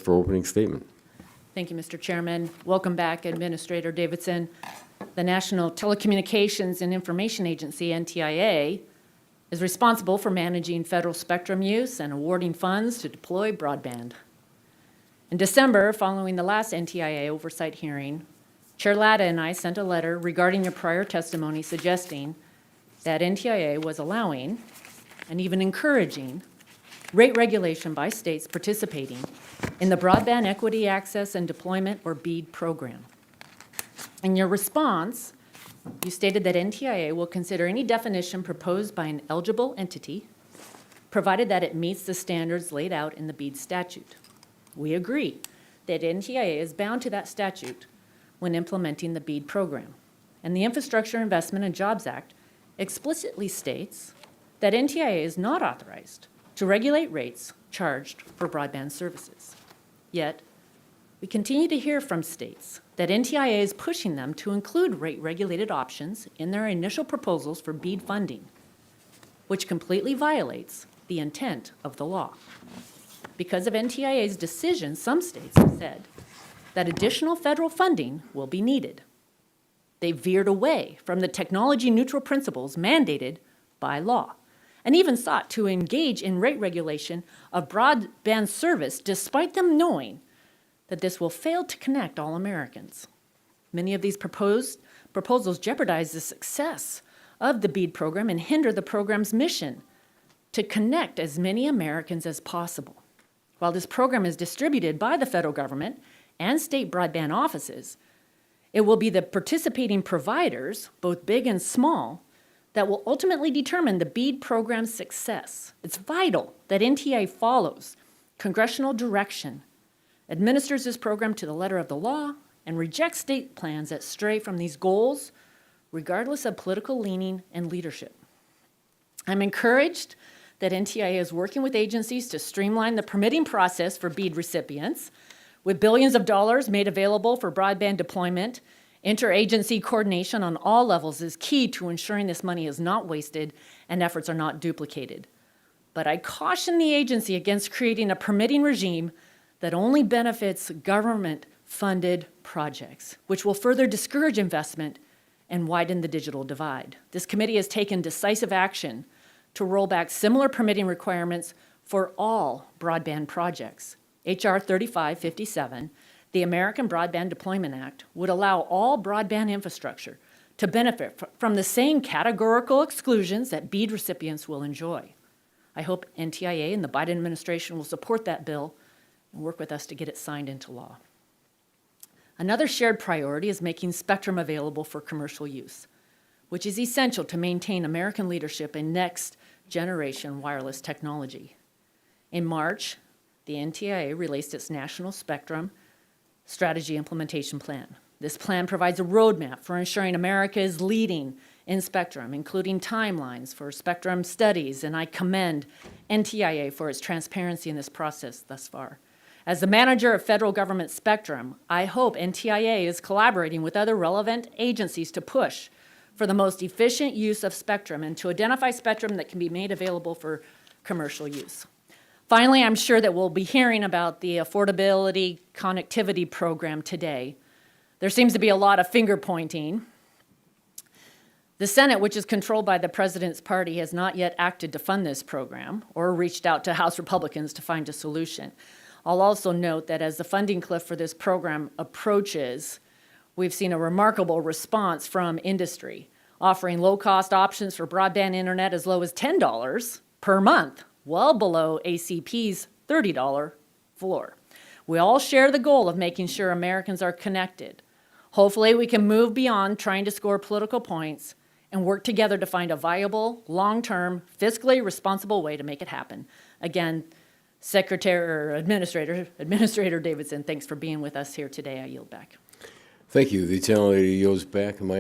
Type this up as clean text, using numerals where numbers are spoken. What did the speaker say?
for opening statement. Thank you, Mr. Chairman. Welcome back, Administrator Davidson. The National Telecommunications and Information Agency, NTIA, is responsible for managing federal spectrum use and awarding funds to deploy broadband. In December, following the last NTIA oversight hearing, Chair Latta and I sent a letter regarding your prior testimony suggesting that NTIA was allowing and even encouraging rate regulation by states participating in the Broadband Equity Access and Deployment, or BEAD, program. In your response, you stated that NTIA will consider any definition proposed by an eligible entity, provided that it meets the standards laid out in the BEAD statute. We agree that NTIA is bound to that statute when implementing the BEAD program. And the Infrastructure Investment and Jobs Act explicitly states that NTIA is not authorized to regulate rates charged for broadband services. Yet, we continue to hear from states that NTIA is pushing them to include rate-regulated options in their initial proposals for BEAD funding, which completely violates the intent of the law. Because of NTIA's decision, some states have said that additional federal funding will be needed. They veered away from the technology-neutral principles mandated by law, and even sought to engage in rate regulation of broadband service despite them knowing that this will fail to connect all Americans. Many of these proposals jeopardize the success of the BEAD program and hinder the program's mission to connect as many Americans as possible. While this program is distributed by the federal government and state broadband offices, it will be the participating providers, both big and small, that will ultimately determine the BEAD program's success. It's vital that NTIA follows congressional direction, administers this program to the letter of the law, and rejects state plans that stray from these goals, regardless of political leaning and leadership. I'm encouraged that NTIA is working with agencies to streamline the permitting process for BEAD recipients, with billions of dollars made available for broadband deployment. Interagency coordination on all levels is key to ensuring this money is not wasted and efforts are not duplicated. But I caution the agency against creating a permitting regime that only benefits government-funded projects, which will further discourage investment and widen the digital divide. This committee has taken decisive action to roll back similar permitting requirements for all broadband projects. H.R. 3557, the American Broadband Deployment Act, would allow all broadband infrastructure to benefit from the same categorical exclusions that BEAD recipients will enjoy. I hope NTIA and the Biden administration will support that bill and work with us to get it signed into law. Another shared priority is making spectrum available for commercial use, which is essential to maintain American leadership in next-generation wireless technology. In March, the NTIA released its National Spectrum Strategy Implementation Plan. This plan provides a roadmap for ensuring America is leading in spectrum, including timelines for spectrum studies, and I commend NTIA for its transparency in this process thus far. As the manager of federal government spectrum, I hope NTIA is collaborating with other relevant agencies to push for the most efficient use of spectrum and to identify spectrum that can be made available for commercial use. Finally, I'm sure that we'll be hearing about the Affordability Connectivity Program today. There seems to be a lot of finger pointing. The Senate, which is controlled by the president's party, has not yet acted to fund this program or reached out to House Republicans to find a solution. I'll also note that as the funding cliff for this program approaches, we've seen a remarkable response from industry, offering low-cost options for broadband internet as low as $10 per month, well below ACP's $30 floor. We all share the goal of making sure Americans are connected. Hopefully, we can move beyond trying to score political points and work together to find a viable, long-term, fiscally responsible way to make it happen. Again, Administrator Davidson, thanks for being with us here today. I yield back. Thank you. The gentlelady yields back.